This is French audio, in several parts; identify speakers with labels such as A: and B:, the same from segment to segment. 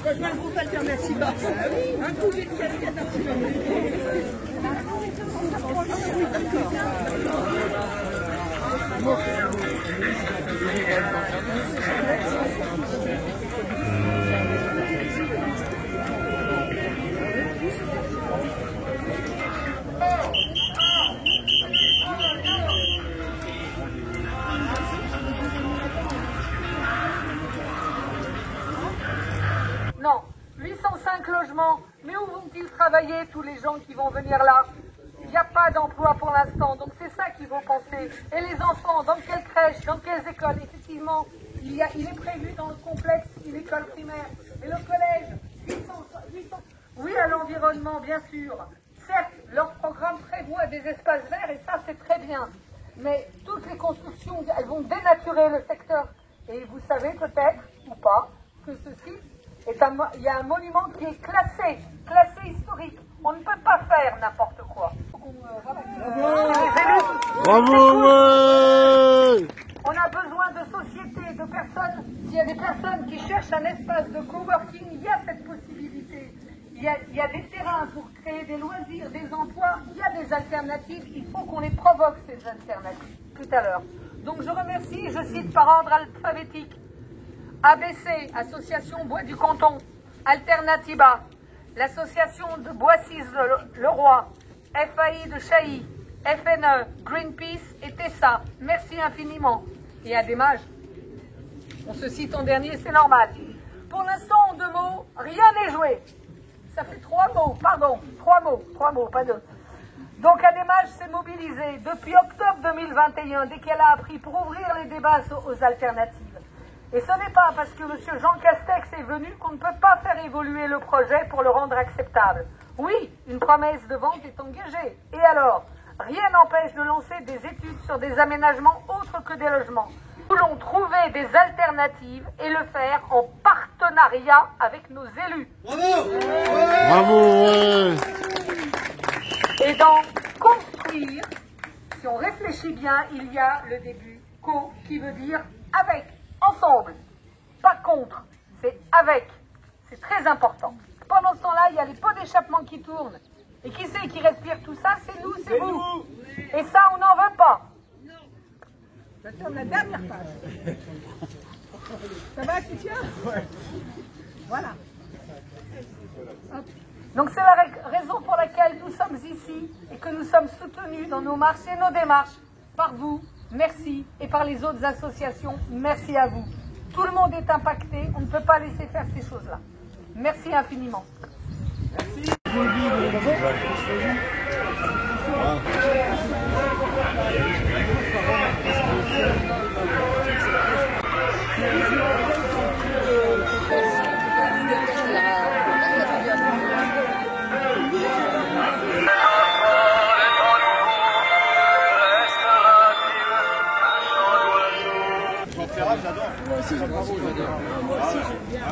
A: rejoint le groupe Alternativa. Un coup de casquette
B: Non, 805 logements, mais où vont-ils travailler tous les gens qui vont venir là? Il n'y a pas d'emploi pour l'instant, donc c'est ça qu'il faut penser. Et les enfants, dans quelle crèche, dans quelles écoles? Effectivement, il est prévu dans le complexe une école primaire. Et le collège, 800. Oui à l'environnement, bien sûr. Certes, leur programme prévoit des espaces verts, et ça c'est très bien. Mais toutes les constructions, elles vont dénaturer le secteur. Et vous savez peut-être, ou pas, que ce site, il y a un monument qui est classé historique. On ne peut pas faire n'importe quoi.
C: Bravo, ouais.
B: On a besoin de sociétés, de personnes. S'il y a des personnes qui cherchent un espace de coworking, il y a cette possibilité. Il y a des terrains pour créer des loisirs, des emplois. Il y a des alternatives. Il faut qu'on les provoque, ces alternatives, tout à l'heure. Donc je remercie, je cite par ordre alphabétique. ABC, Association Bois du Canton, Alternativa, l'Association de Boissy-le-Roi, FAI de Chailly, FNE, Greenpeace et Tessa. Merci infiniment. Et à Desmages, on se cite en dernier, c'est normal. Pour l'instant, en 2 mots, rien n'est joué. Ça fait 3 mots, pardon, 3 mots, pas 2. Donc à Desmages s'est mobilisée depuis octobre 2021, dès qu'elle a appris, pour ouvrir les débats aux alternatives. Et ce n'est pas parce que M. Jean Castex est venu qu'on ne peut pas faire évoluer le projet pour le rendre acceptable. Oui, une promesse de vente est engagée. Et alors, rien n'empêche de lancer des études sur des aménagements autres que des logements. Nous voulons trouver des alternatives et le faire en partenariat avec nos élus.
C: Bravo. Bravo, ouais.
B: Et dans construire, si on réfléchit bien, il y a le début co qui veut dire avec. Ensemble, pas contre, c'est avec. C'est très important. Pendant ce temps-là, il y a les pots d'échappement qui tournent. Et qui c'est qui respire tout ça? C'est nous, c'est vous. Et ça, on n'en veut pas.
A: Non. J'attends la dernière page. Ça va, tu tiens? Ouais. Voilà. Hop.
B: Donc c'est la raison pour laquelle nous sommes ici et que nous sommes soutenus dans nos marches et nos démarches par vous. Merci. Et par les autres associations, merci à vous. Tout le monde est impacté, on ne peut pas laisser faire ces choses-là. Merci infiniment.
A: Merci.
C: Moi aussi j'aime bien. Moi aussi j'aime bien.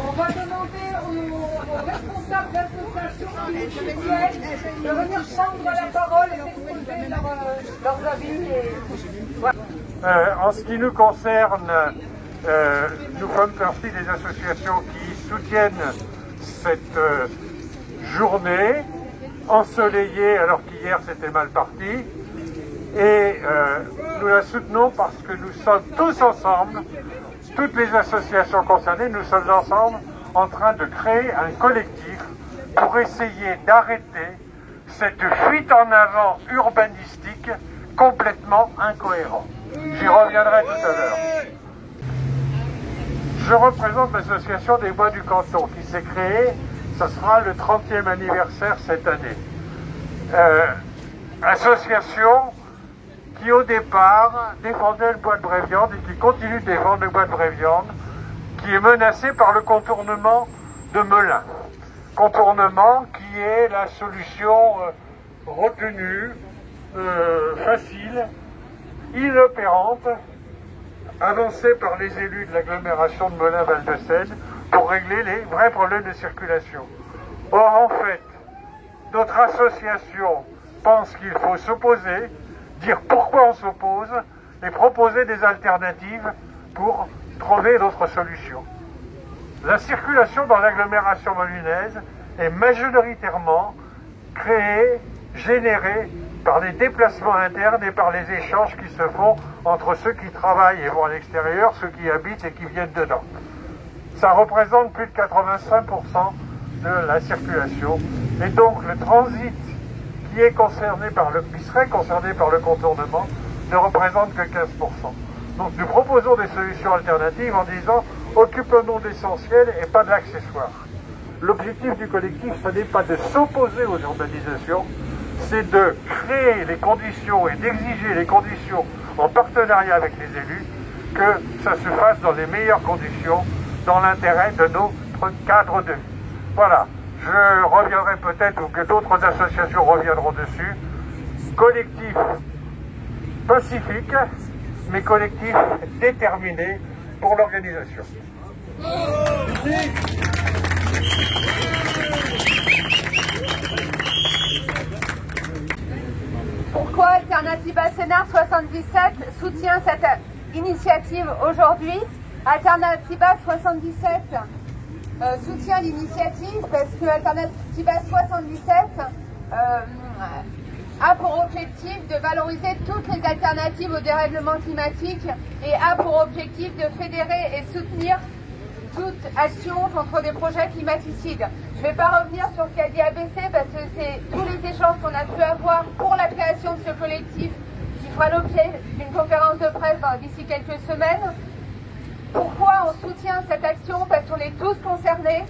B: On va demander aux responsables d'associations qui soutiennent de venir prendre la parole et d'exposer leurs avis. Voilà.
D: En ce qui nous concerne, nous faisons partie des associations qui soutiennent cette journée ensoleillée alors qu'hier c'était mal parti. Et nous la soutenons parce que nous sommes tous ensemble, toutes les associations concernées, nous sommes ensemble en train de créer un collectif pour essayer d'arrêter cette fuite en avant urbanistique complètement incohérente. J'y reviendrai tout à l'heure. Je représente l'association des Bois du Canton qui s'est créée, ça sera le 30e anniversaire cette année. Association qui au départ défendait le bois de Bréviande et qui continue de défendre le bois de Bréviande, qui est menacé par le contournement de Melun. Contournement qui est la solution retenue, facile, inopérante, avancée par les élus de l'agglomération de Melun-Val-de-Seine pour régler les vrais problèmes de circulation. Or, en fait, notre association pense qu'il faut s'opposer, dire pourquoi on s'oppose et proposer des alternatives pour trouver d'autres solutions. La circulation dans l'agglomération molynaise est majoritairement créée, générée par les déplacements internes et par les échanges qui se font entre ceux qui travaillent et vont à l'extérieur, ceux qui habitent et qui viennent dedans. Ça représente plus de 85% de la circulation. Et donc le transit qui serait concerné par le contournement ne représente que 15%. Donc nous proposons des solutions alternatives en disant occupons-nous de l'essentiel et pas de l'accessoire. L'objectif du collectif, ce n'est pas de s'opposer aux urbanisations, c'est de créer les conditions et d'exiger les conditions en partenariat avec les élus, que ça se fasse dans les meilleures conditions, dans l'intérêt de notre cadre de vie. Voilà, je reviendrai peut-être, ou que d'autres associations reviendront dessus. Collectif pacifique, mais collectif déterminé pour l'organisation.
E: Pourquoi Alternativa Sénart 77 soutient cette initiative aujourd'hui? Alternativa 77 soutient l'initiative parce que Alternativa 77 a pour objectif de valoriser toutes les alternatives au dérèglement climatique et a pour objectif de fédérer et soutenir toute action contre des projets climaticides. Je ne vais pas revenir sur ce qu'a dit ABC parce que c'est tous les échanges qu'on a pu avoir pour la création de ce collectif qui fera l'objet d'une conférence de presse d'ici quelques semaines. Pourquoi on soutient cette action? Parce qu'on est tous concernés.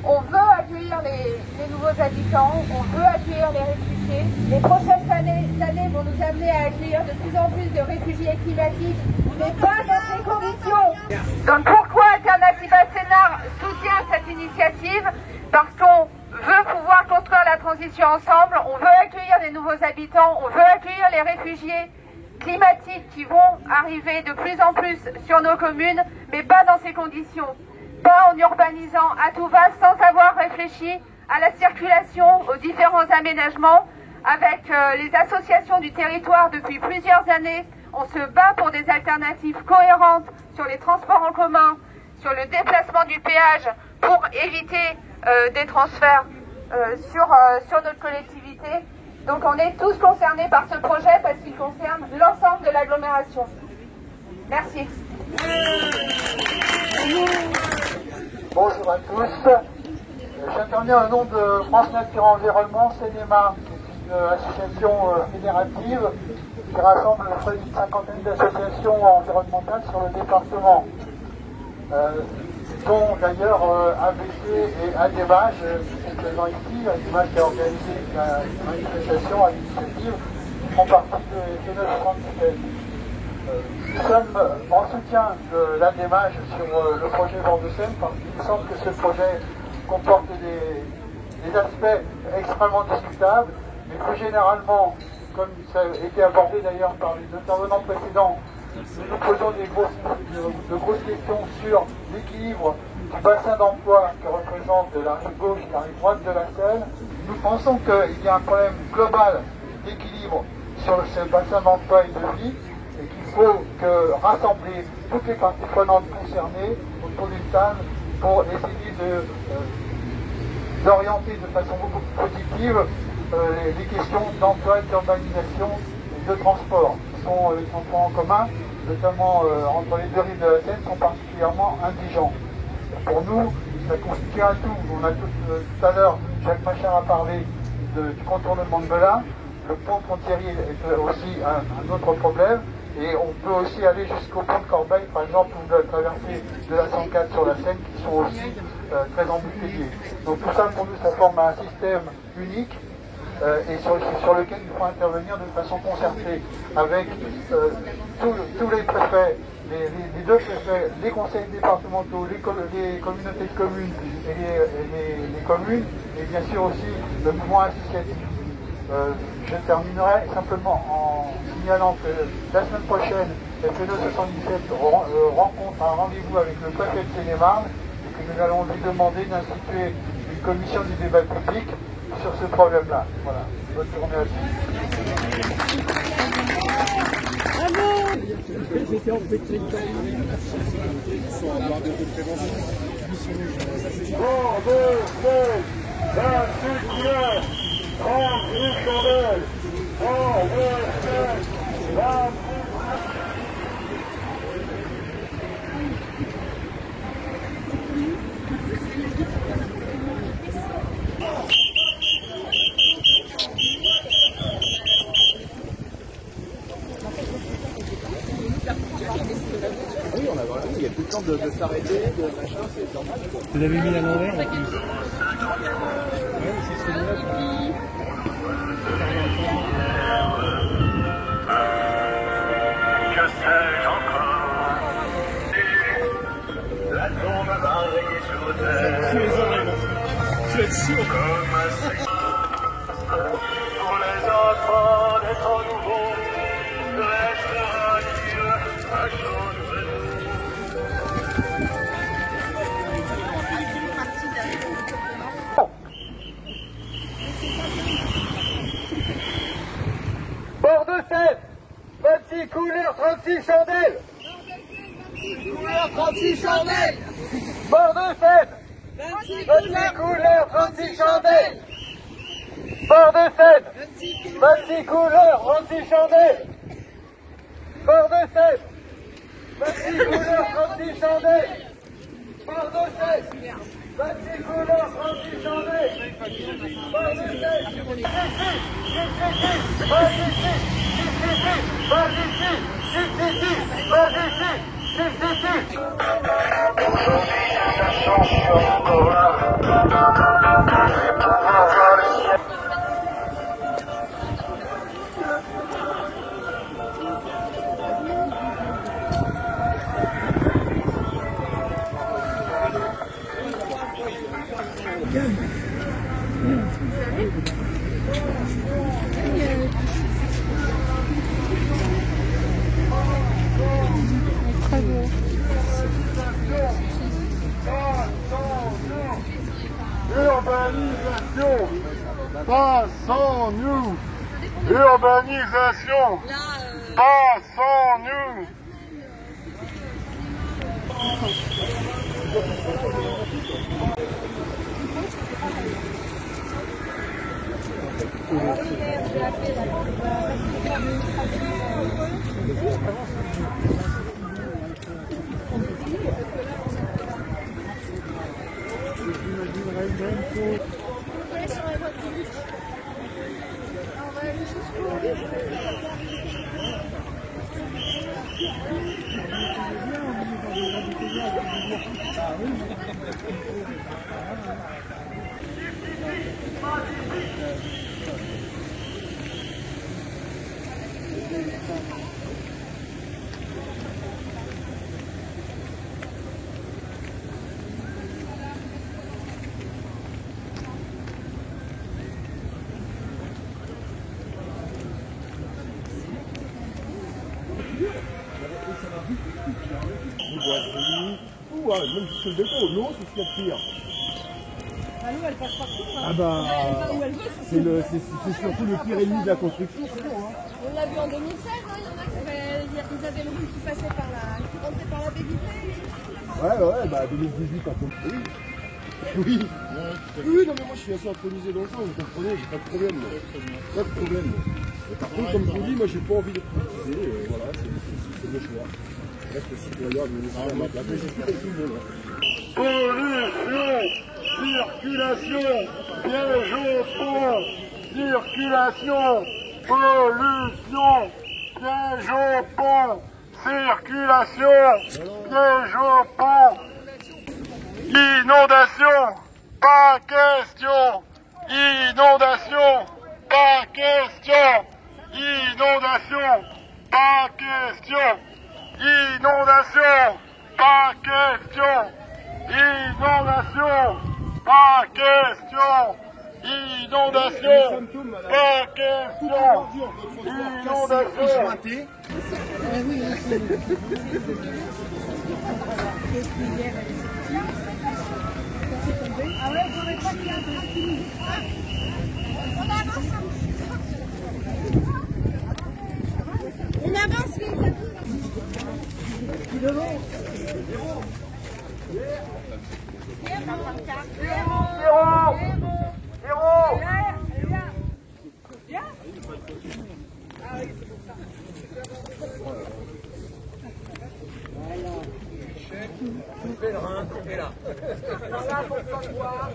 E: On veut accueillir les nouveaux habitants, on veut accueillir les réfugiés. Les prochaines années vont nous amener à accueillir de plus en plus de réfugiés climatiques, mais pas dans ces conditions. Donc pourquoi Alternativa Sénart soutient cette initiative? Parce qu'on veut pouvoir construire la transition ensemble, on veut accueillir les nouveaux habitants, on veut accueillir les réfugiés climatiques qui vont arriver de plus en plus sur nos communes, mais pas dans ces conditions. Pas en urbanisant à tout va sans avoir réfléchi à la circulation, aux différents aménagements. Avec les associations du territoire depuis plusieurs années, on se bat pour des alternatives cohérentes sur les transports en commun, sur le déplacement du péage pour éviter des transferts sur notre collectivité. Donc on est tous concernés par ce projet parce qu'il concerne l'ensemble de l'agglomération. Merci.
F: Bonjour à tous. J'interviens au nom de France Nature Environnement, CNEMA, une association fédérative qui rassemble près d'une cinquantaine d'associations environnementales sur le département, dont d'ailleurs ABC et ADEMAGE, qui sont présents ici. ADEMAGE qui a organisé une manifestation à l'initiative, font partie de notre quantité. Nous sommes en soutien de l'ADEMAGE sur le projet Vent de Seine parce qu'il me semble que ce projet comporte des aspects extrêmement discutables, mais plus généralement, comme ça a été abordé d'ailleurs par les intervenants précédents, nous nous posons de grosses questions sur l'équilibre du bassin d'emploi que représente la rive gauche et la rive droite de la Seine. Nous pensons qu'il y a un problème global d'équilibre sur ce bassin d'emploi et de vie, et qu'il faut rassembler toutes les parties prenantes concernées autour d'une table pour essayer d'orienter de façon beaucoup plus positive les questions d'emploi, d'urbanisation et de transport, qui sont les transports en commun, notamment entre les deux rives de la Seine, sont particulièrement indigents. Pour nous, ça constitue un tout. On a tout à l'heure, Jacques Machard a parlé du contournement de Melun. Le pont de Thierry est aussi un autre problème. Et on peut aussi aller jusqu'au pont de Corbeil, par exemple, ou de la traversée de la 104 sur la Seine, qui sont aussi très embouteillés. Donc tout ça, pour nous, ça forme un système unique et sur lequel il faut intervenir de façon concertée avec tous les préfets, les deux préfets, les conseils départementaux, les communautés de communes et les communes, et bien sûr aussi le mouvement associatif. Je terminerai simplement en signalant que la semaine prochaine, FNE 77 rencontre un rendez-vous avec le préfet de Seine-et-Marne et que nous allons lui demander d'instituer une commission du débat public sur ce problème-là. Voilà, bonne journée à tous.
G: Oui, on a vraiment, il y a plus le temps de s'arrêter, de machin, c'est normal.
H: Vous l'avez mis à l'envers en plus. Ouais, c'est celui-là.
I: Que sais-je encore? La tombe mariée sur terre.
H: Sur les oreilles, je vais être sûr.
I: Comme un cycle. Pour les enfants d'être nouveau, restera Dieu à changer.
F: Bord de Seine, 26 couleurs, 36 chandelles.
A: Couleur 36 chandelles.
F: Bord de Seine,
A: 26
F: 26 couleurs, 36 chandelles. Bord de Seine, 26 couleurs, 36 chandelles. Bord de Seine, 26 couleurs, 36 chandelles. Bord de Seine, 26 couleurs, 36 chandelles. Bord de Seine,
I: Aujourd'hui, la chance, je suis encore là. Et pouvoir voir le ciel.
C: Urbanisation, pas sans nous. Urbanisation, pas sans nous.
H: Même si c'est le déco, l'eau c'est ce qu'il y a de pire.
A: L'eau elle passe partout. Hein.
H: Ah bah,
A: Elle va où elle veut,
H: c'est surtout le pire ennemi de la construction.
A: On l'a vu en 2016, hein, il y en a ils avaient le route qui passait par qui rentrait par la baie vitrée.
H: Ouais, bah 2018 par contre, oui. Oui, non mais moi je suis assez intronisé dans le temps, vous comprenez, j'ai pas de problème. Pas de problème. Mais par contre, comme je vous dis, moi j'ai pas envie d'être politisé, voilà, c'est le choix. Reste citoyen, administrateur, la place, j'ai tout compris le monde.
C: Pollution, circulation, piège au pont, circulation, pollution, piège au pont, circulation, piège au pont, inondation, pas question, inondation, pas question, inondation, pas question, inondation, pas question. Inondation, pas question. Inondation, pas question. Inondation.
A: Ah ouais, j'aurais pas dit un truc.
B: Voilà, pour qu'on le voit.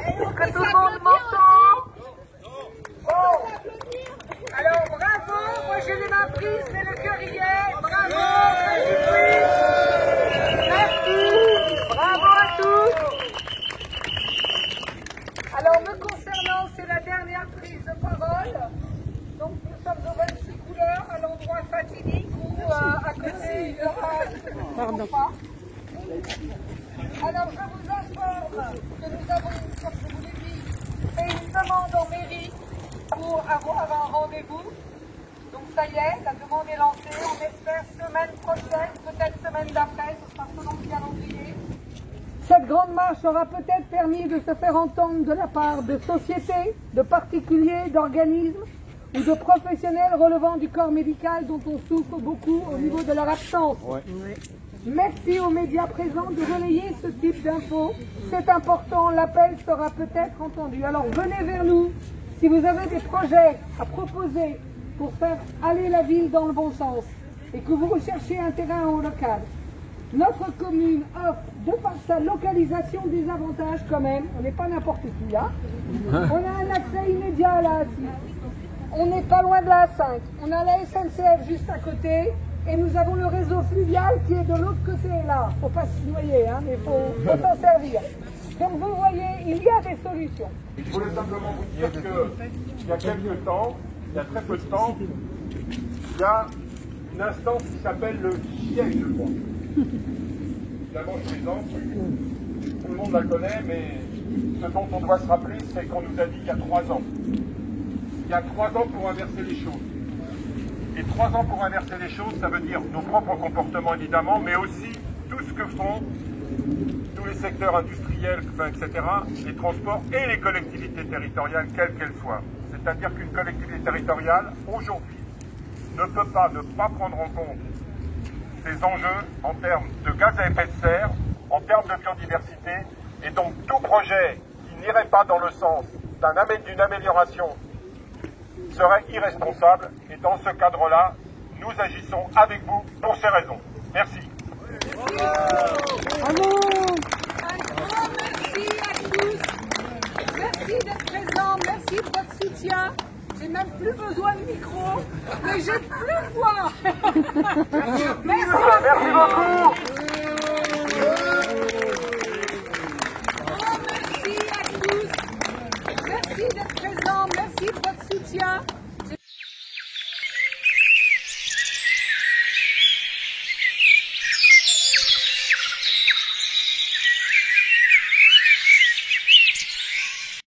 B: Est-ce que tout le monde m'entend? Oh. Alors bravo, moi je l'ai ma prise, mais le cœur y est. Bravo, merci, bravo à tous. Alors me concernant, c'est la dernière prise de parole. Donc nous sommes aux 26 couleurs, à l'endroit fatidique où à côté il y aura... Pardon. Alors je vous informe que nous avons, comme je vous l'ai dit, fait une demande en mairie pour avoir un rendez-vous. Donc ça y est, la demande est lancée. On espère semaine prochaine, peut-être semaine d'après, ce sera selon le calendrier. Cette grande marche aura peut-être permis de se faire entendre de la part de sociétés, de particuliers, d'organismes ou de professionnels relevant du corps médical dont on souffre beaucoup au niveau de leur absence. Ouais. Merci aux médias présents de relayer ce type d'infos. C'est important, l'appel sera peut-être entendu. Alors venez vers nous si vous avez des projets à proposer pour faire aller la ville dans le bon sens et que vous recherchez un terrain au local. Notre commune offre, de par sa localisation, des avantages quand même. On n'est pas n'importe qui, hein. On a un accès immédiat à la A6. On n'est pas loin de la A5. On a la SNCF juste à côté. Et nous avons le réseau fluvial qui est de l'autre côté là. Il ne faut pas se noyer, hein, mais il faut s'en servir. Donc vous voyez, il y a des solutions.
D: Je voulais simplement vous dire qu'il y a quelques temps, il y a très peu de temps, il y a une instance qui s'appelle le GIEC, je crois. Évidemment, je plaisante, tout le monde la connaît, mais ce dont on doit se rappeler, c'est qu'on nous a dit il y a 3 ans. Il y a 3 ans pour inverser les choses. Et 3 ans pour inverser les choses, ça veut dire nos propres comportements évidemment, mais aussi tout ce que font tous les secteurs industriels, etc., les transports et les collectivités territoriales, quelles qu'elles soient. C'est-à-dire qu'une collectivité territoriale, aujourd'hui, ne peut pas ne pas prendre en compte ces enjeux en termes de gaz à effet de serre, en termes de biodiversité, et donc tout projet qui n'irait pas dans le sens d'une amélioration serait irresponsable, et dans ce cadre-là, nous agissons avec vous pour ces raisons. Merci.
B: Bravo. Un grand merci à tous. Merci d'être présents, merci de votre soutien. J'ai même plus besoin de micro, mais j'ai plus de voix. Merci
C: beaucoup.